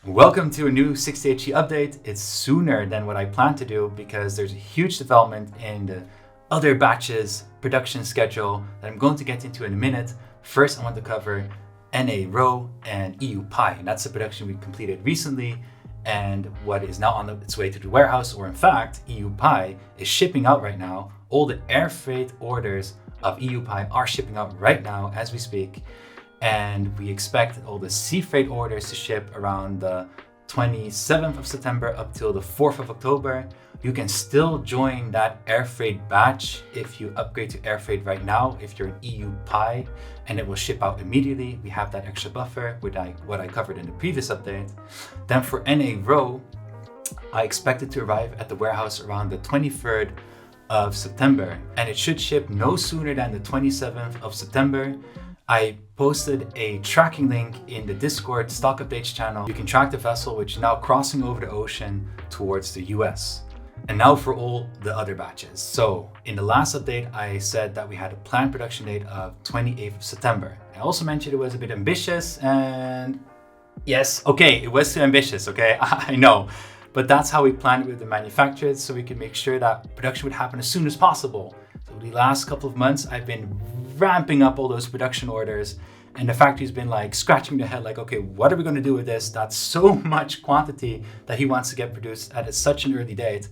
Welcome to a new 60HE update. It's sooner than what I planned to do because there's a huge development in the other batches production schedule that I'm going to get into in a minute. First, I want to cover NA-Rho and EU-Pie, and that's the production we completed recently and what is now on its way to the warehouse, or in fact, EU-Pie is shipping out right now. All the air freight orders of EU-Pie are shipping out right now as we speak. And we expect all the sea freight orders to ship around the 27th of September up till the 4th of October. You can still join that air freight batch if you upgrade to air freight right now, if you're an EU-Pie, and it will ship out immediately. We have that extra buffer with what I covered in the previous update. Then for NA-Rho, I expect it to arrive at the warehouse around the 23rd of September, and it should ship no sooner than the 27th of September. I posted a tracking link in the Discord stock updates channel. You can track the vessel, which is now crossing over the ocean towards the US. And now for all the other batches. So in the last update, I said that we had a planned production date of 28th of September. I also mentioned it was a bit ambitious, and yes, okay, it was too ambitious, okay, I know. But that's how we planned it with the manufacturers, so we could make sure that production would happen as soon as possible. So the last couple of months, I've been ramping up all those production orders, and the factory's been like scratching their head like, okay, what are we going to do with this? That's so much quantity that he wants to get produced at such an early date.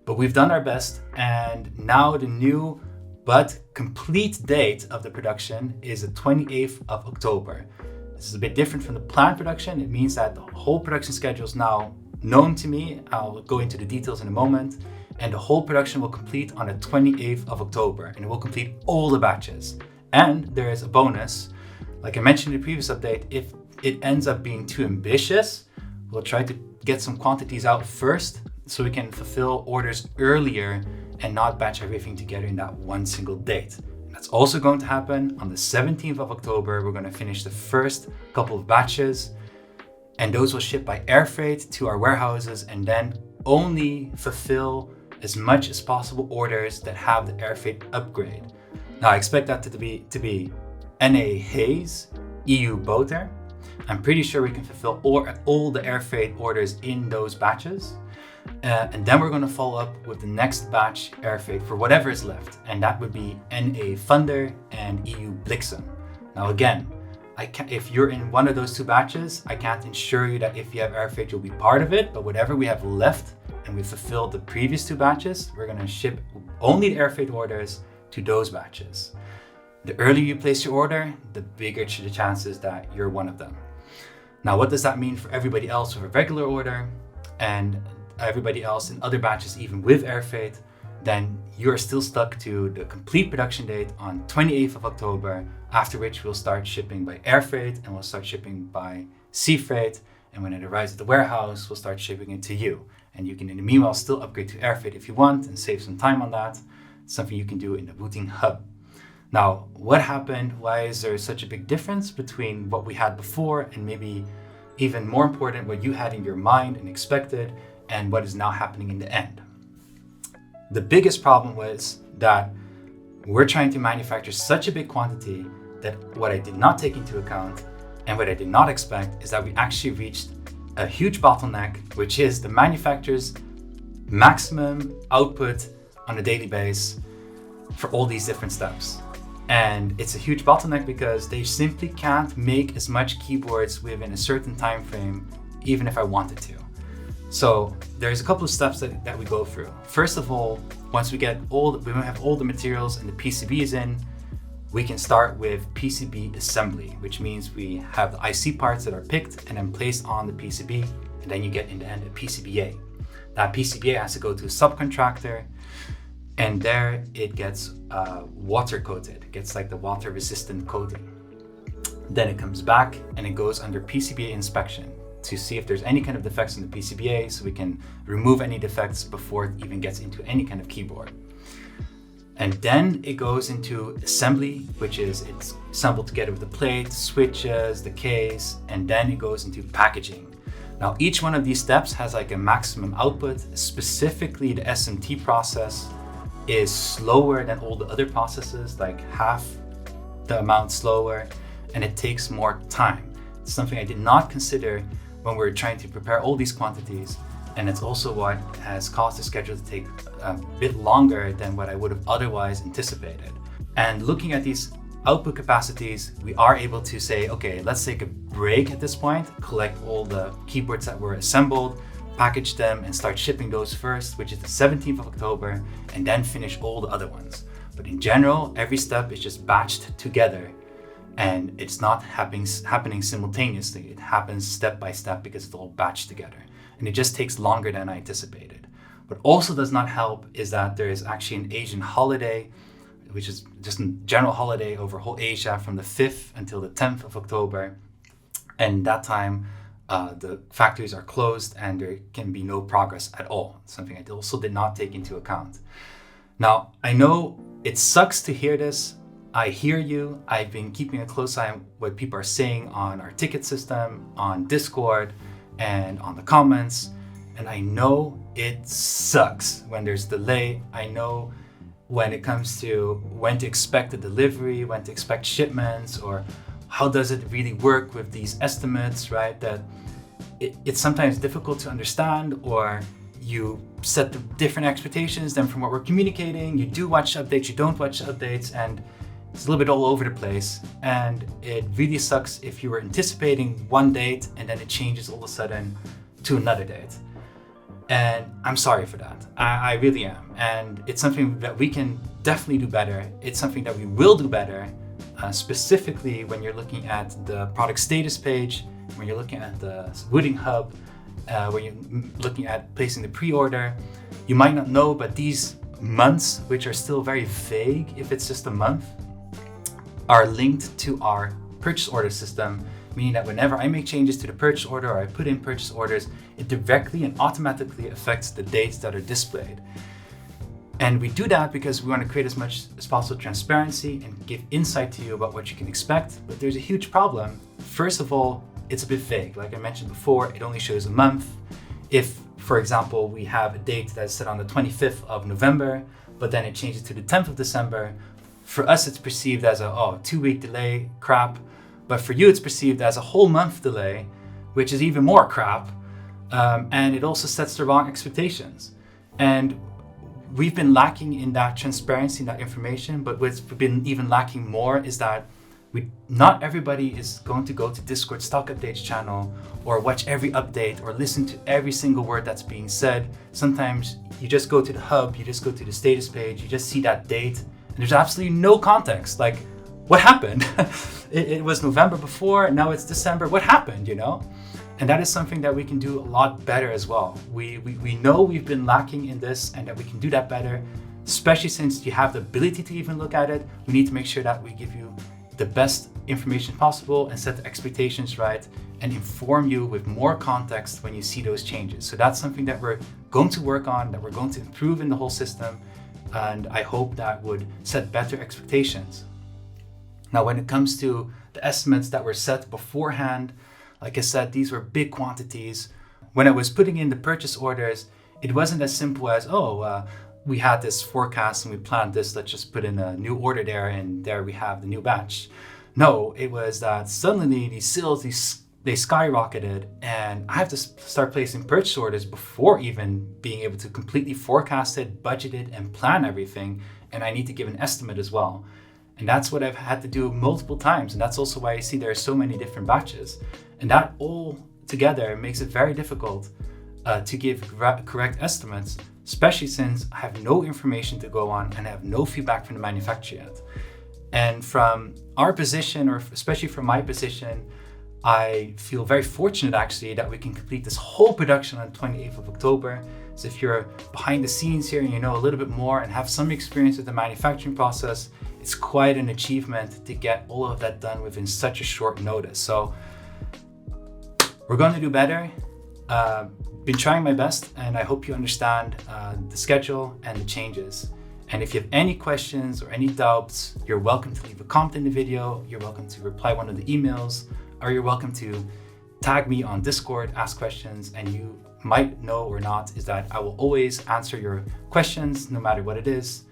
But we've done our best, and now the new but complete date of the production is the 28th of October. This is a bit different from the planned production. It means that the whole production schedule is now known to me. I'll go into the details in a moment. And the whole production will complete on the 28th of October, and it will complete all the batches. And there is a bonus. Like I mentioned in the previous update, if it ends up being too ambitious, we'll try to get some quantities out first so we can fulfill orders earlier and not batch everything together in that one single date. And that's also going to happen on the 17th of October. We're going to finish the first couple of batches, and those will ship by air freight to our warehouses, and then only fulfill as much as possible orders that have the air freight upgrade. Now I expect that to be NA Haze EU Boater. I'm pretty sure we can fulfill all the air freight orders in those batches. And then we're going to follow up with the next batch air freight for whatever is left. And that would be NA Thunder and EU Bliksem. Now again, if you're in one of those two batches, I can't ensure you that if you have air freight, you'll be part of it. But whatever we have left, and we fulfilled the previous two batches, we're going to ship only the air freight orders to those batches. The earlier you place your order, the bigger the chances that you're one of them. Now, what does that mean for everybody else with a regular order and everybody else in other batches, even with air freight? Then you're still stuck to the complete production date on 28th of October, after which we'll start shipping by air freight and we'll start shipping by sea freight. And when it arrives at the warehouse, we'll start shipping it to you. And you can, in the meanwhile, still upgrade to air freight if you want and save some time on that. It's something you can do in the Wooting hub. Now, what happened? Why is there such a big difference between what we had before and maybe even more important, what you had in your mind and expected and what is now happening in the end? The biggest problem was that we're trying to manufacture such a big quantity that what I did not take into account and what I did not expect is that we actually reached a huge bottleneck, which is the manufacturer's maximum output on a daily basis for all these different steps. And it's a huge bottleneck because they simply can't make as much keyboards within a certain time frame, even if I wanted to. So there's a couple of steps that we go through. First of all, once we have all the materials and the PCBs in, we can start with PCB assembly, which means we have the IC parts that are picked and then placed on the PCB, and then you get in the end a PCBA. That PCBA has to go to a subcontractor, and there it gets water coated. It gets like the water resistant coating. Then it comes back and it goes under PCBA inspection to see if there's any kind of defects in the PCBA, so we can remove any defects before it even gets into any kind of keyboard. And then it goes into assembly, which is it's assembled together with the plate, switches, the case, and then it goes into packaging. Now, each one of these steps has like a maximum output. Specifically, the SMT process is slower than all the other processes, like half the amount slower, and it takes more time. It's something I did not consider when we're trying to prepare all these quantities. And it's also what has caused the schedule to take a bit longer than what I would have otherwise anticipated. And looking at these output capacities, we are able to say, okay, let's take a break at this point, collect all the keyboards that were assembled, package them, and start shipping those first, which is the 17th of October, and then finish all the other ones. But in general, every step is just batched together, and it's not happening simultaneously. It happens step by step because it's all batched together. And it just takes longer than I anticipated. What also does not help is that there is actually an Asian holiday, which is just a general holiday over whole Asia from the 5th until the 10th of October. And that time, the factories are closed and there can be no progress at all. Something I also did not take into account. Now, I know it sucks to hear this. I hear you. I've been keeping a close eye on what people are saying on our ticket system, on Discord, and on the comments. And I know it sucks when there's delay. I know when it comes to when to expect a delivery, when to expect shipments, or how does it really work with these estimates, right? That it's sometimes difficult to understand, or you set the different expectations than from what we're communicating. You do watch updates, you don't watch updates, and it's a little bit all over the place. And it really sucks if you were anticipating one date and then it changes all of a sudden to another date. And I'm sorry for that. I really am. And it's something that we can definitely do better. It's something that we will do better, specifically when you're looking at the product status page, when you're looking at the Wooting hub, when you're looking at placing the pre-order. You might not know, but these months, which are still very vague if it's just a month, are linked to our purchase order system, meaning that whenever I make changes to the purchase order or I put in purchase orders, it directly and automatically affects the dates that are displayed. And we do that because we want to create as much as possible transparency and give insight to you about what you can expect. But there's a huge problem. First of all, it's a bit vague. Like I mentioned before, it only shows a month. If, for example, we have a date that's set on the 25th of November, but then it changes to the 10th of December, for us it's perceived as a 2-week delay, crap. But for you it's perceived as a whole month delay, which is even more crap. And it also sets the wrong expectations. And we've been lacking in that transparency, in that information, but what's been even lacking more is that not everybody is going to go to Discord stock updates channel or watch every update or listen to every single word that's being said. Sometimes you just go to the hub, you just go to the status page, you just see that date, and there's absolutely no context. Like, what happened? it was November before, now it's December. What happened, you know? And that is something that we can do a lot better as well. We know we've been lacking in this and that we can do that better, especially since you have the ability to even look at it. We need to make sure that we give you the best information possible and set the expectations right and inform you with more context when you see those changes. So that's something that we're going to work on, that we're going to improve in the whole system. And I hope that would set better expectations. Now, when it comes to the estimates that were set beforehand, like I said, these were big quantities. When I was putting in the purchase orders, it wasn't as simple as, we had this forecast and we planned this, let's just put in a new order there and there we have the new batch. No, it was that suddenly these sales, they skyrocketed and I have to start placing purchase orders before even being able to completely forecast it, budget it, and plan everything. And I need to give an estimate as well. And that's what I've had to do multiple times. And that's also why you see there are so many different batches. And that all together makes it very difficult to give correct estimates, especially since I have no information to go on and I have no feedback from the manufacturer yet. And from our position, or especially from my position, I feel very fortunate actually that we can complete this whole production on the 28th of October. So if you're behind the scenes here and you know a little bit more and have some experience with the manufacturing process, it's quite an achievement to get all of that done within such a short notice. So we're going to do better. Been trying my best, and I hope you understand the schedule and the changes. And if you have any questions or any doubts, you're welcome to leave a comment in the video. You're welcome to reply one of the emails, or you're welcome to tag me on Discord, ask questions, and you might know or not is that I will always answer your questions no matter what it is.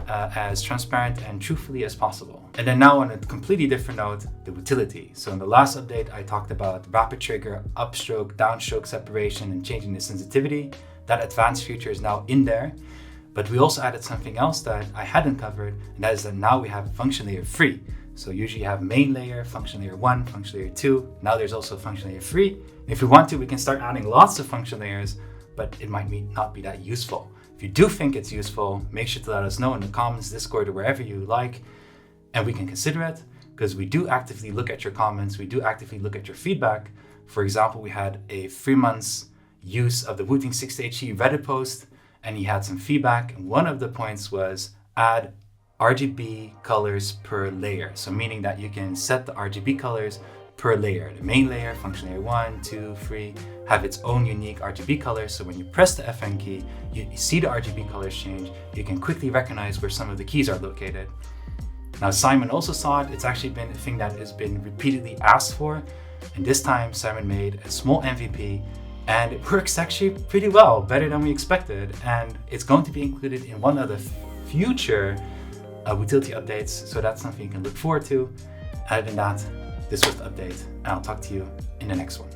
as transparent and truthfully as possible. And then now on a completely different note, the Wootility. So in the last update, I talked about rapid trigger, upstroke, downstroke separation, and changing the sensitivity. That advanced feature is now in there. But we also added something else that I hadn't covered, and that is that now we have function layer 3. So usually you have main layer, function layer 1, function layer 2. Now there's also function layer 3. And if we want to, we can start adding lots of function layers, but it might not be that useful. If you do think it's useful, make sure to let us know in the comments, Discord, or wherever you like, and we can consider it, because we do actively look at your comments, we do actively look at your feedback. For example, we had a 3 months use of the Wooting 60HE Reddit post, and he had some feedback, and one of the points was add RGB colors per layer. So meaning that you can set the RGB colors per layer. The main layer, function layer 1, 2, 3, have its own unique RGB colors. So when you press the FN key, you see the RGB colors change. You can quickly recognize where some of the keys are located. Now Simon also saw it. It's actually been a thing that has been repeatedly asked for. And this time Simon made a small MVP, and it works actually pretty well, better than we expected. And it's going to be included in one of the future Wootility updates. So that's something you can look forward to. Other than that, this was the update, and I'll talk to you in the next one.